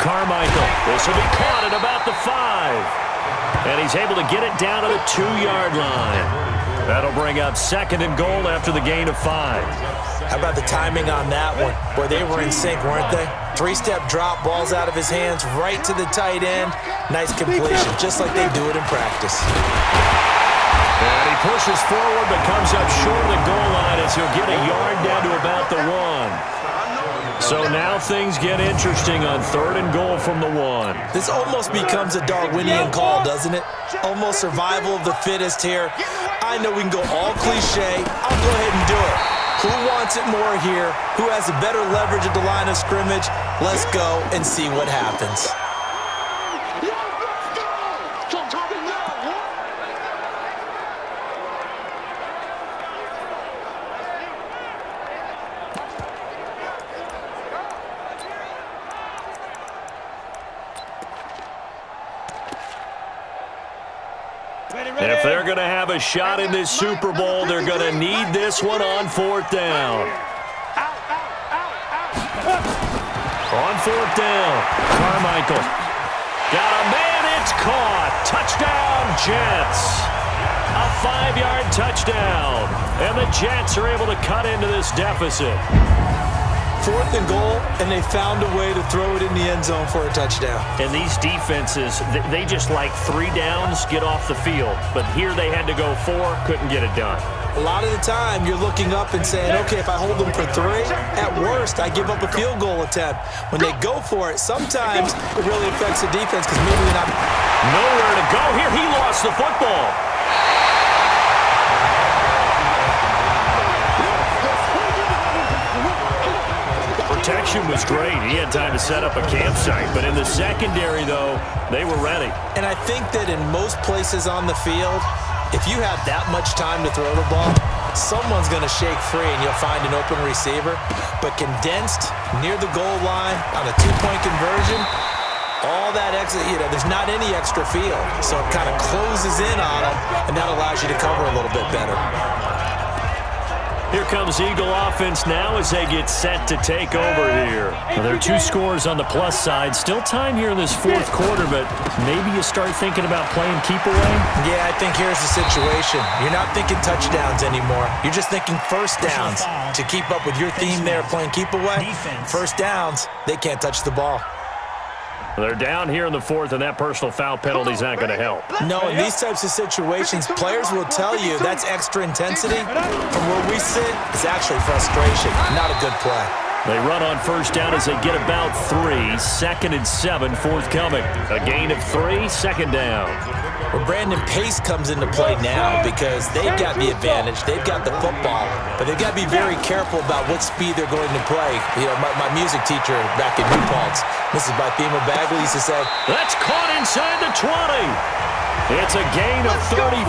Carmichael. This will be caught at about the 5. And he's able to get it down to the 2-yard line. That'll bring up 2nd and goal after the gain of 5. How about the timing on that one? Boy, they were in sync, weren't they? 3-step drop, ball's out of his hands, right to the tight end. Nice completion, just like they do it in practice. And he pushes forward but comes up short of the goal line as he'll get a yard down to about the 1. So now things get interesting on 3rd and goal from the 1. This almost becomes a Darwinian call, doesn't it? Almost survival of the fittest here. I know we can go all cliche. I'll go ahead and do it. Who wants it more here? Who has a better leverage at the line of scrimmage? Let's go and see what happens. If they're going to have a shot in this Super Bowl, they're going to need this one on 4th down. On 4th down, Carmichael. Got a man, it's caught. Touchdown, Jets. A 5-yard touchdown. And the Jets are able to cut into this deficit. 4th and goal, and they found a way to throw it in the end zone for a touchdown. And these defenses, they just like 3 downs, get off the field. But here they had to go 4, couldn't get it done. A lot of the time, you're looking up and saying, okay, if I hold them for 3, at worst, I give up a field goal attempt. When they go for it, sometimes it really affects the defense because maybe they're not. Nowhere to go here. He lost the football. Protection was great. He had time to set up a campsite. But in the secondary, though, they were ready. And I think that in most places on the field, if you have that much time to throw the ball, someone's going to shake free and you'll find an open receiver. But condensed near the goal line on a 2-point conversion, all that extra, there's not any extra field. So it kind of closes in on them, and that allows you to cover a little bit better. Here comes Eagle offense now as they get set to take over here. Well, there are 2 scores on the plus side. Still time here in this 4th quarter, but maybe you start thinking about playing keep away? Yeah, I think here's the situation. You're not thinking touchdowns anymore. You're just thinking first downs. To keep up with your theme there playing keep away, first downs, they can't touch the ball. They're down here in the 4th, and that personal foul penalty is not going to help. No, in these types of situations, players will tell you that's extra intensity. From where we sit, it's actually frustration, not a good play. They run on first down as they get about 3. 2nd and 7 forthcoming. A gain of 3, 2nd down. Well, Brandon, pace comes into play now because they've got the advantage. They've got the football, but they've got to be very careful about what speed they're going to play. You know, my music teacher back in New Paltz, Mrs. Bythema Bagley, used to say, that's caught inside the 20. It's a gain of 35.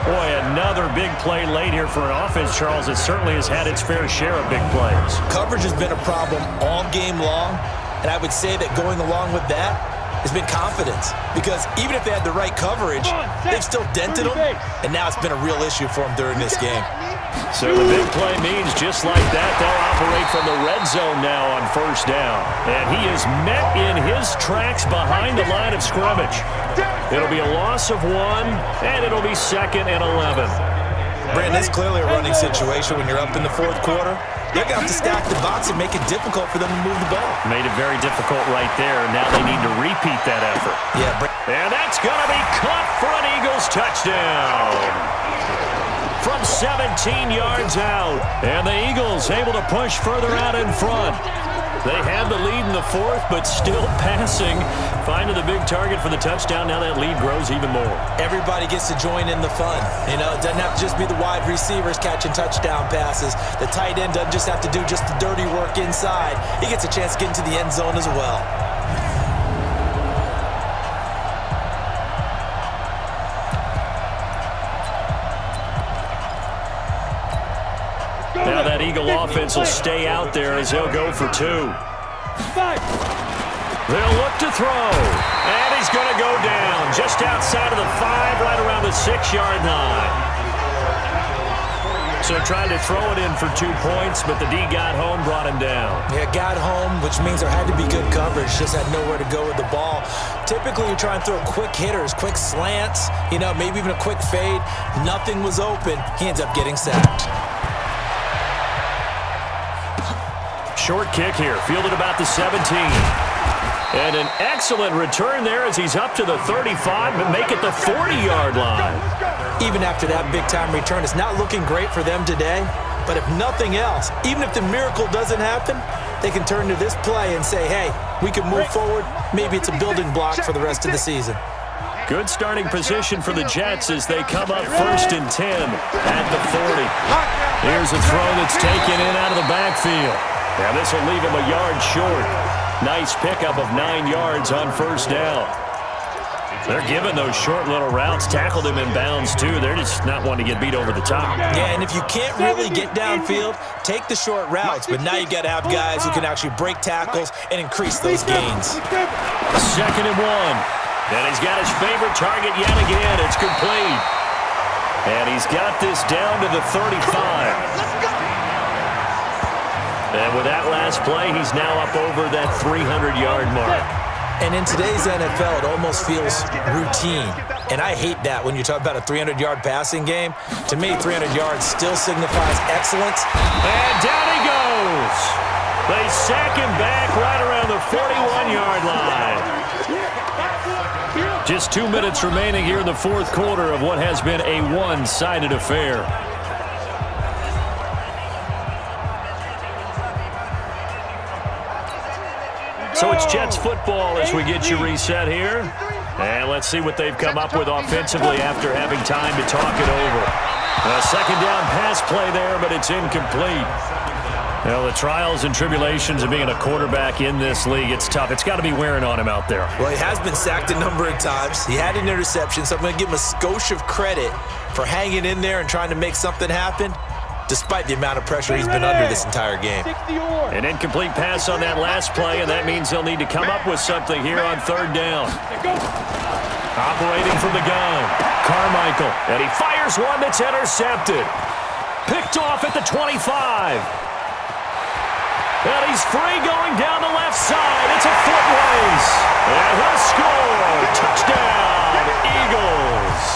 Boy, another big play late here for an offense, Charles. It certainly has had its fair share of big plays. Coverage has been a problem all game long, and I would say that going along with that has been confidence. Because even if they had the right coverage, they've still dented them, and now it's been a real issue for them during this game. So the big play means just like that, they'll operate from the red zone now on first down. And he is met in his tracks behind the line of scrimmage. It'll be a loss of 1, and it'll be 2nd and 11. Brandon, it's clearly a running situation when you're up in the 4th quarter. They're going to have to stack the box and make it difficult for them to move the ball. Made it very difficult right there. Now they need to repeat that effort. Yeah, and that's going to be caught for an Eagles touchdown. From 17 yards out. And the Eagles able to push further out in front. They had the lead in the 4th, but still passing. Finding the big target for the touchdown. Now that lead grows even more. Everybody gets to join in the fun. You know, it doesn't have to just be the wide receivers catching touchdown passes. The tight end doesn't just have to do just the dirty work inside. He gets a chance to get into the end zone as well. Now that Eagle offense will stay out there as they'll go for 2. They'll look to throw. And he's going to go down just outside of the 5, right around the 6-yard line. So trying to throw it in for 2 points, but the D got home, brought him down. Yeah, got home, which means there had to be good coverage. Just had nowhere to go with the ball. Typically, you try and throw quick hitters, quick slants, maybe even a quick fade. Nothing was open. He ends up getting sacked. Short kick here, fielded about the 17. And an excellent return there as he's up to the 35, but make it the 40-yard line. Even after that big-time return, it's not looking great for them today. But if nothing else, even if the miracle doesn't happen, they can turn to this play and say, hey, we can move forward. Maybe it's a building block for the rest of the season. Good starting position for the Jets as they come up 1st and 10 at the 40. Here's a throw that's taken in out of the backfield. Now this will leave him a yard short. Nice pickup of 9 yards on 1st down. They're giving those short little routes. Tackled him in bounds, too. They're just not wanting to get beat over the top. Yeah, and if you can't really get downfield, take the short routes. But now you got to have guys who can actually break tackles and increase those gains. 2nd and 1. And he's got his favorite target yet again. It's complete. And he's got this down to the 35. And with that last play, he's now up over that 300-yard mark. And in today's NFL, it almost feels routine. And I hate that when you talk about a 300-yard passing game. To me, 300 yards still signifies excellence. And down he goes. They sack him back right around the 41-yard line. Just 2 minutes remaining here in the 4th quarter of what has been a one-sided affair. So it's Jets football as we get you reset here. And let's see what they've come up with offensively after having time to talk it over. A 2nd down pass play there, but it's incomplete. Well, the trials and tribulations of being a quarterback in this league, it's tough. It's got to be wearing on him out there. Well, he has been sacked a number of times. He had an interception, so I'm going to give him a skosh of credit for hanging in there and trying to make something happen, despite the amount of pressure he's been under this entire game. An incomplete pass on that last play, and that means they'll need to come up with something here on 3rd down. Operating from the gun, Carmichael, and he fires one that's intercepted. Picked off at the 25. And he's free going down the left side. It's a foot race. And he'll score. Touchdown, Eagles.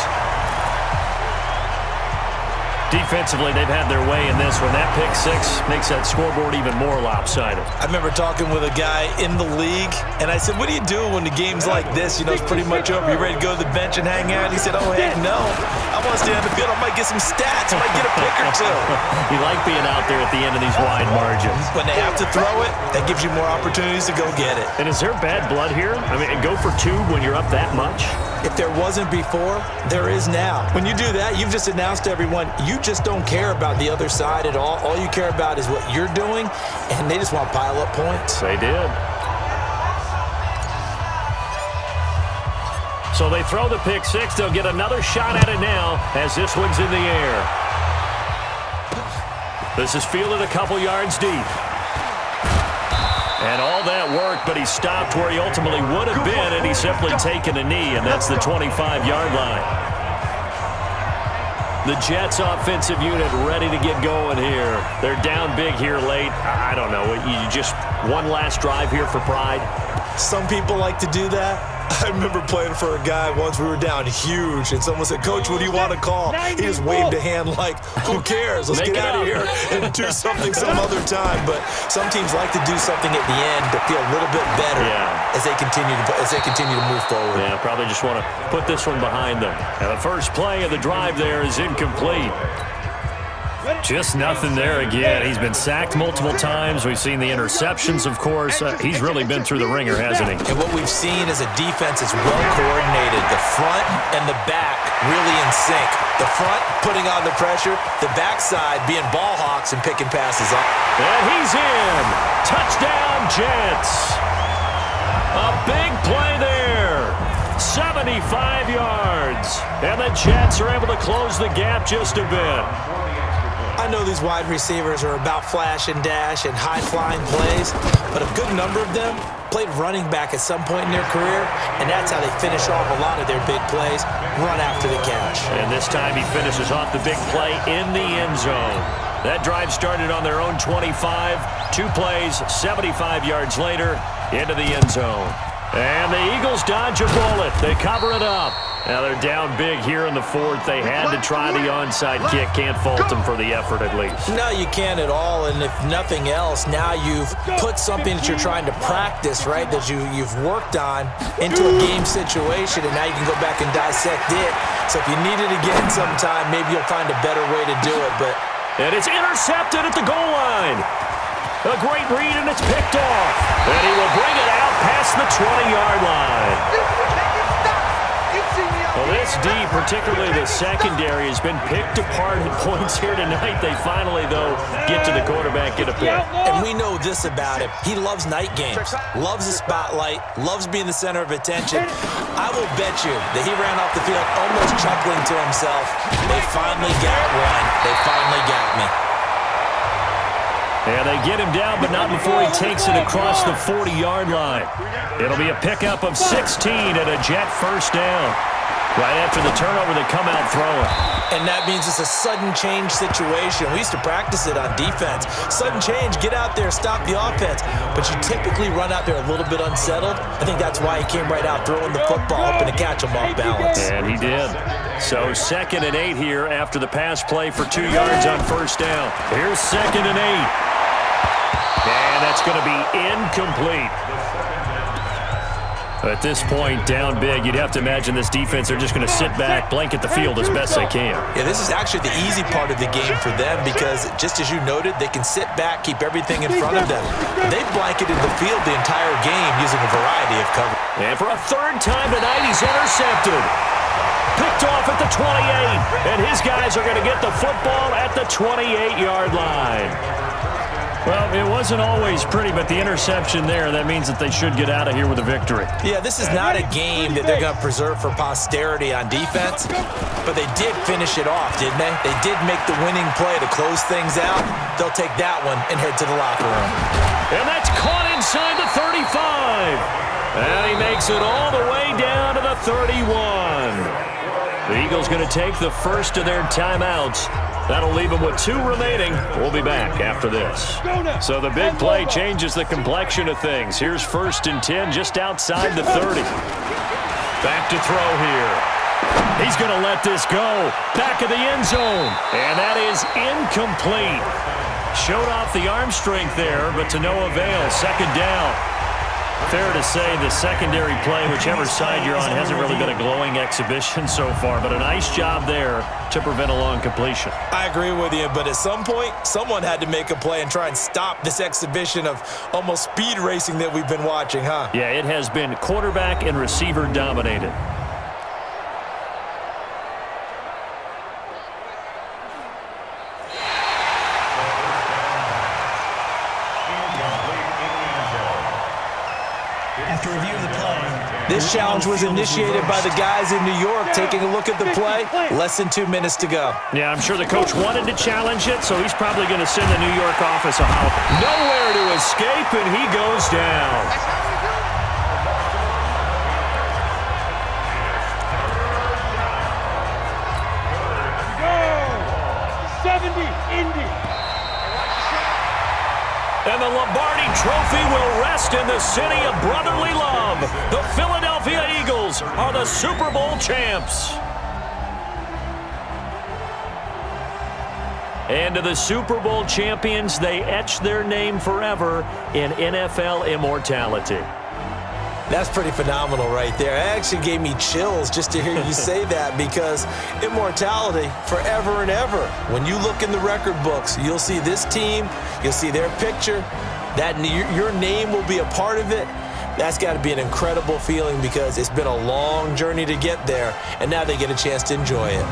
Defensively, they've had their way in this one. That pick 6 makes that scoreboard even more lopsided. I remember talking with a guy in the league, and I said, what do you do when the game's like this? It's pretty much over. You ready to go to the bench and hang out? He said, oh, heck no. I want to stay on the field. I might get some stats. I might get a pick or two. You like being out there at the end of these wide margins. When they have to throw it, that gives you more opportunities to go get it. And is there bad blood here? I mean, go for 2 when you're up that much? If there wasn't before, there is now. When you do that, you've just announced to everyone, you just don't care about the other side at all. All you care about is what you're doing, and they just want to pile up points. They did. So they throw the pick 6. They'll get another shot at it now as this one's in the air. This is fielded a couple yards deep. And all that work, but he stopped where he ultimately would have been, and he's simply taken a knee, and that's the 25-yard line. The Jets offensive unit ready to get going here. They're down big here late. I don't know. You just one last drive here for pride? Some people like to do that. I remember playing for a guy once. We were down huge, and someone said, Coach, what do you want to call? He just waved a hand like, who cares? Let's get out of here and do something some other time. But some teams like to do something at the end to feel a little bit better as they continue to move forward. Yeah, probably just want to put this one behind them. And the first play of the drive there is incomplete. Just nothing there again. He's been sacked multiple times. We've seen the interceptions, of course. He's really been through the ringer, hasn't he? And what we've seen is a defense that's well coordinated. The front and the back really in sync. The front putting on the pressure. The backside being ball hawks and picking passes up. And he's in. Touchdown, Jets. A big play there. 75 yards. And the Jets are able to close the gap just a bit. I know these wide receivers are about flash and dash and high-flying plays, but a good number of them played running back at some point in their career, and that's how they finish off a lot of their big plays, run after the catch. And this time he finishes off the big play in the end zone. That drive started on their own 25. 2 plays, 75 yards later, into the end zone. And the Eagles dodge a bullet. They cover it up. Now they're down big here in the 4th. They had to try the onside kick. Can't fault them for the effort at least. No, you can't at all. And if nothing else, now you've put something that you're trying to practice, right, that you've worked on into a game situation, and now you can go back and dissect it. So if you need it again sometime, maybe you'll find a better way to do it. And it's intercepted at the goal line. A great read, and it's picked off. And he will bring it out past the 20-yard line. Well, this D, particularly the secondary, has been picked apart at points here tonight. They finally, though, get to the quarterback, get a pick. And we know this about him. He loves night games, loves the spotlight, loves being the center of attention. I will bet you that he ran off the field almost chuckling to himself. They finally got one. They finally got me. And they get him down, but not before he takes it across the 40-yard line. It'll be a pickup of 16 and a Jet first down. Right after the turnover, they come out throwing. And that means it's a sudden change situation. We used to practice it on defense. Sudden change, get out there, stop the offense. But you typically run out there a little bit unsettled. I think that's why he came right out throwing the football, hoping to catch him off balance. And he did. So 2nd and 8 here after the pass play for 2 yards on first down. Here's 2nd and 8. And that's going to be incomplete. At this point, down big, you'd have to imagine this defense, they're just going to sit back, blanket the field as best they can. Yeah, this is actually the easy part of the game for them because, just as you noted, they can sit back, keep everything in front of them. They've blanketed the field the entire game using a variety of cover. And for a 3rd time tonight, he's intercepted. Picked off at the 28, and his guys are going to get the football at the 28-yard line. Well, it wasn't always pretty, but the interception there, that means that they should get out of here with a victory. Yeah, this is not a game that they're going to preserve for posterity on defense, but they did finish it off, didn't they? They did make the winning play to close things out. They'll take that one and head to the locker room. And that's caught inside the 35. And he makes it all the way down to the 31. The Eagles going to take the first of their timeouts. That'll leave them with 2 remaining. We'll be back after this. So the big play changes the complexion of things. Here's 1st and 10 just outside the 30. Back to throw here. He's going to let this go. Back of the end zone. And that is incomplete. Showed off the arm strength there, but to no avail. 2nd down. Fair to say the secondary play, whichever side you're on, hasn't really been a glowing exhibition so far, but a nice job there to prevent a long completion. I agree with you, but at some point, someone had to make a play and try and stop this exhibition of almost speed racing that we've been watching, huh? Yeah, it has been quarterback and receiver dominated. After review of the play, this challenge was initiated by the guys in New York. Taking a look at the play, less than 2 minutes to go. Yeah, I'm sure the coach wanted to challenge it, so he's probably going to send the New York office a howl. Nowhere to escape, and he goes down. Go! 70, Indy. And the Lombardi Trophy will rest in the city of brotherly love. The Philadelphia Eagles are the Super Bowl champs. And to the Super Bowl champions, they etch their name forever in NFL immortality. That's pretty phenomenal right there. It actually gave me chills just to hear you say that because immortality forever and ever. When you look in the record books, you'll see this team, you'll see their picture, that your name will be a part of it. That's got to be an incredible feeling because it's been a long journey to get there, and now they get a chance to enjoy it.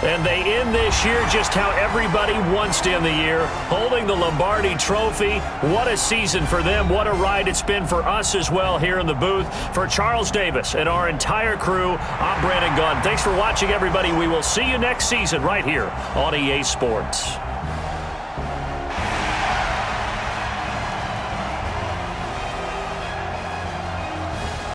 And they end this year just how everybody wants to end the year, holding the Lombardi Trophy. What a season for them. What a ride it's been for us as well here in the booth. For Charles Davis and our entire crew, I'm Brandon Gunn. Thanks for watching, everybody. We will see you next season right here on EA Sports.